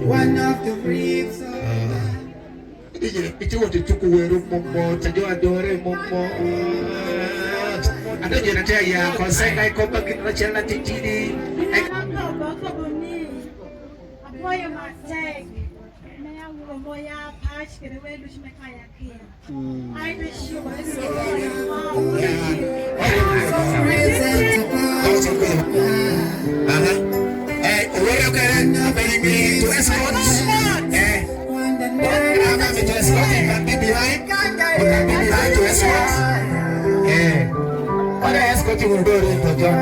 One of the breeds of Itu waktu cukup weru momo, tajo adore momo. Ada je nanti ya, konsep naik kau bagi macam nanti jadi. Apa yang masih? Saya mau ya pas kira weru cuma kayak kia. I be sure. Weru kan apa ini tu escort? Kami tu escort yang behind to escort. Pada escort yang berdua itu John.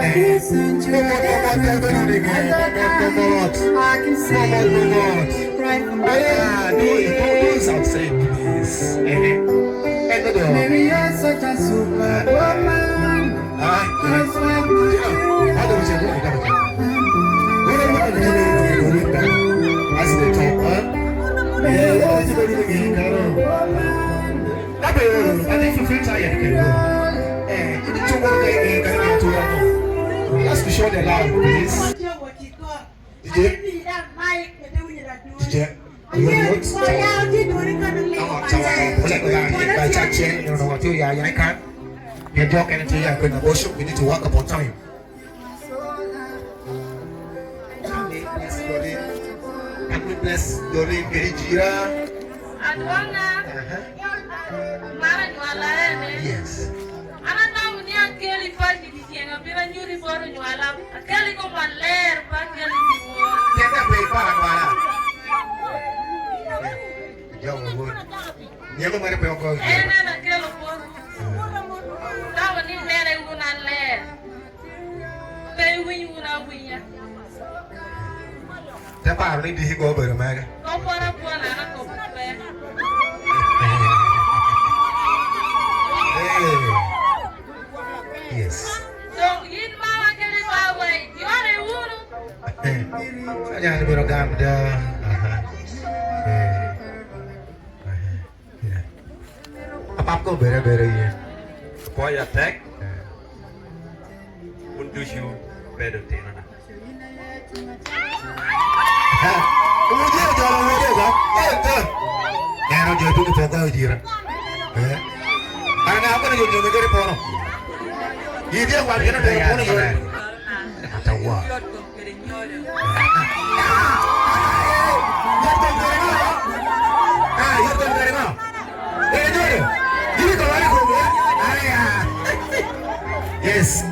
such a superwoman. Let's be sure they're loud, please. We need to work upon time. And we bless Doreen Gerijira. Yes. Yes. Jangan beragam dah. Apa bere-bere ya? Boy attack. Untuk you better than ana. Kemudian jalan dia kan? Yang dia tu kita ujira. Karena apa nih jodoh dari pono? Dia warga dari pono ya. Tahu. Yes.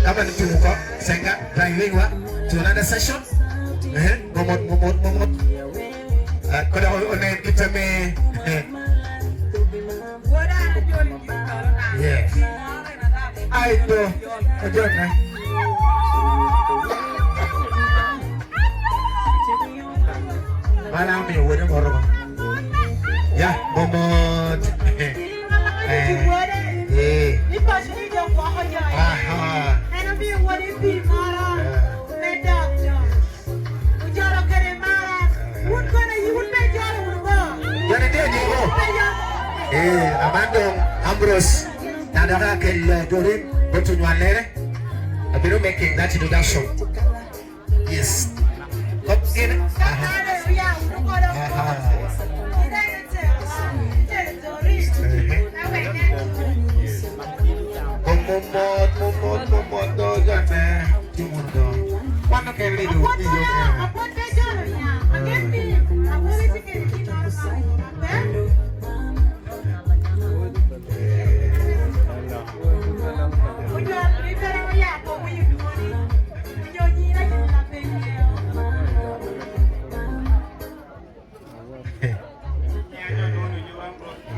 Apa itu kok? Saya nggak driving wa. To another session. Momot. Kalau orang kita me. Yeah. Ayo, kerja kan? Malam ni, ada orang. Ya, momot. Amandong Ambrose. Nadara kel Dorin Botunyalere. Abiru making that introduction. Yes. Come in. Momot dogan eh. Tumundo. Mana kali du?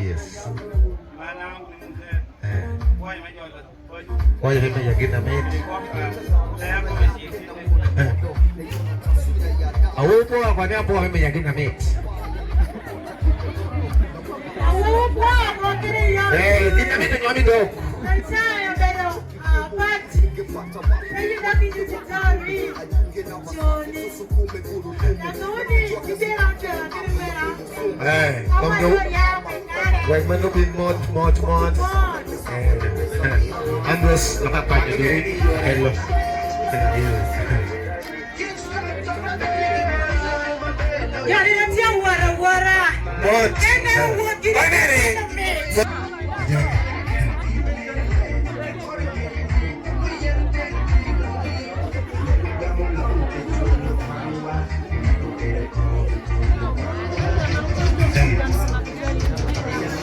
Yes. Why you yakin amit? Awu po ako niya po kami yakin amit. Awu po ako kaya. Di kami ito kami dog. Saya pero but kayo dati yung sorry. Johnny. Naguni hindi lang siya kamera. Kung wag man lupin mod. Andres nakapanya diri. Hello. Yari natia wara. Bot. Kena wagiri.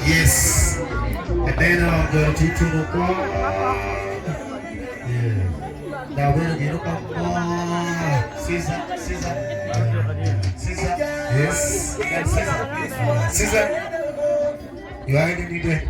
Yes. And then the teacher will go. Yeah. Now we're going to come. Caesar. Yes. Caesar. You are in the day.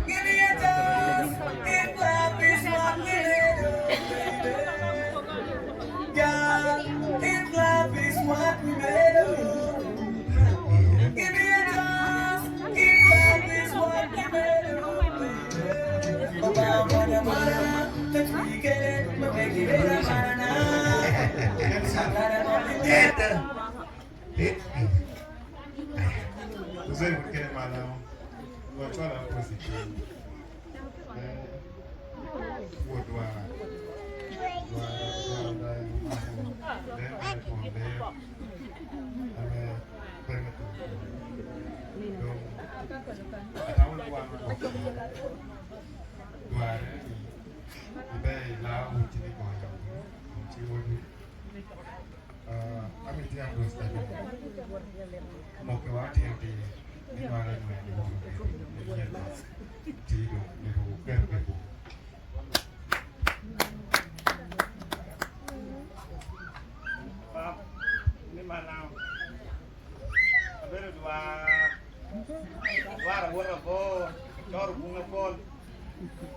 Você não quer mais não. Vou falar positivo. Vou doar.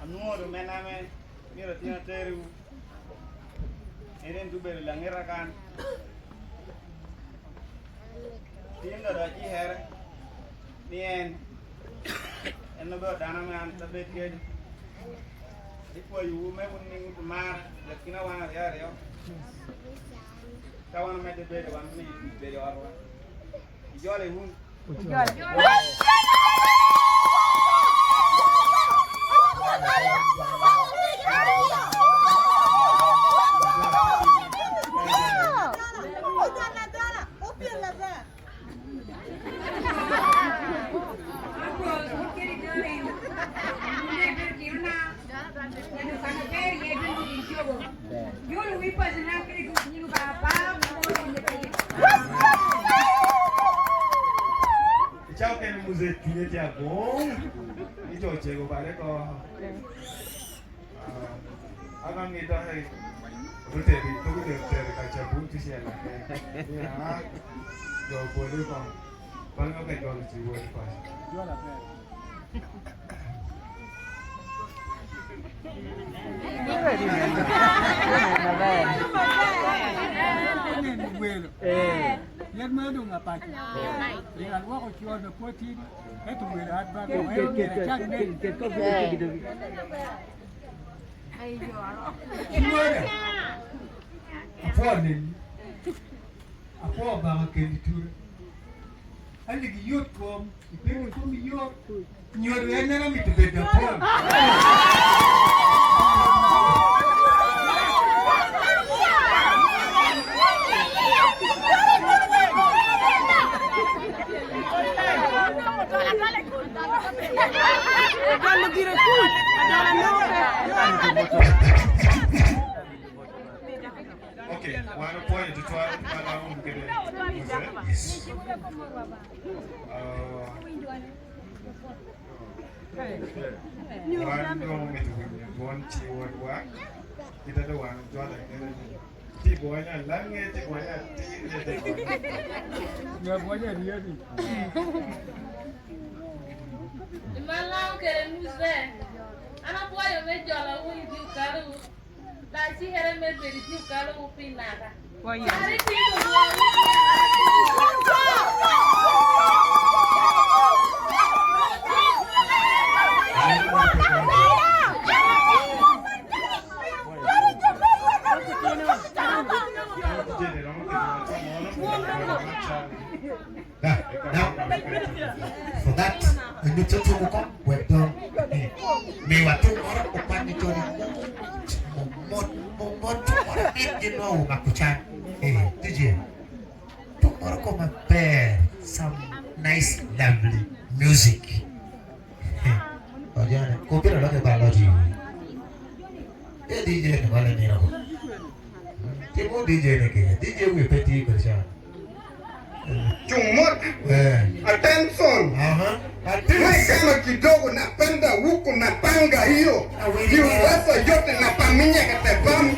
Anuoro mename mira tina teru eren dubel langera kan tinda da ji her nien enno be dana me an tabe ke dipo yu me wonni ngut mar lakina wana ya yo tawana me de be wan mi be yo arwa jole hun Ciao che museo ti ha buon. Io chego vale ko. Agang nito ay rute dito ko dito ka buti siya na. Ya. Yo pwede ko. Paano ka yo si word pa. Yan mo dong apa? Dengan wako kiwa na koti, eto mo na adba ko ayo ni chan ne. Apo ba ka kenditura? Ali gi yot kom, ipe ko mi yot. Nyor ena na mi te beda pon. Okay, one point to try to get it. Yes. One wrong with one chi one work. Kita ada one jual lagi. Ti buahnya langit, ti buahnya ti. Ya buahnya dia ni. Malang kere muze, anak buah yang menjual uang di karu, lagi kere membeli di karu upinara. Hari itu Now, for that, we need to talk about we're done. Miwa tu orang upan itu ni. Momot orang ni jenuh makucan. DJ. Tu orang kau prepare some nice lovely music. Oh jangan. Kopi ada ke balaji. DJ ni malah ni aku. Tiada DJ ni kaya. DJ we peti kerja. Chumot. Attention. Wewe kama kidogo napenda huku napanga hiyo. Hiyo sasa yote napaminya katebamu.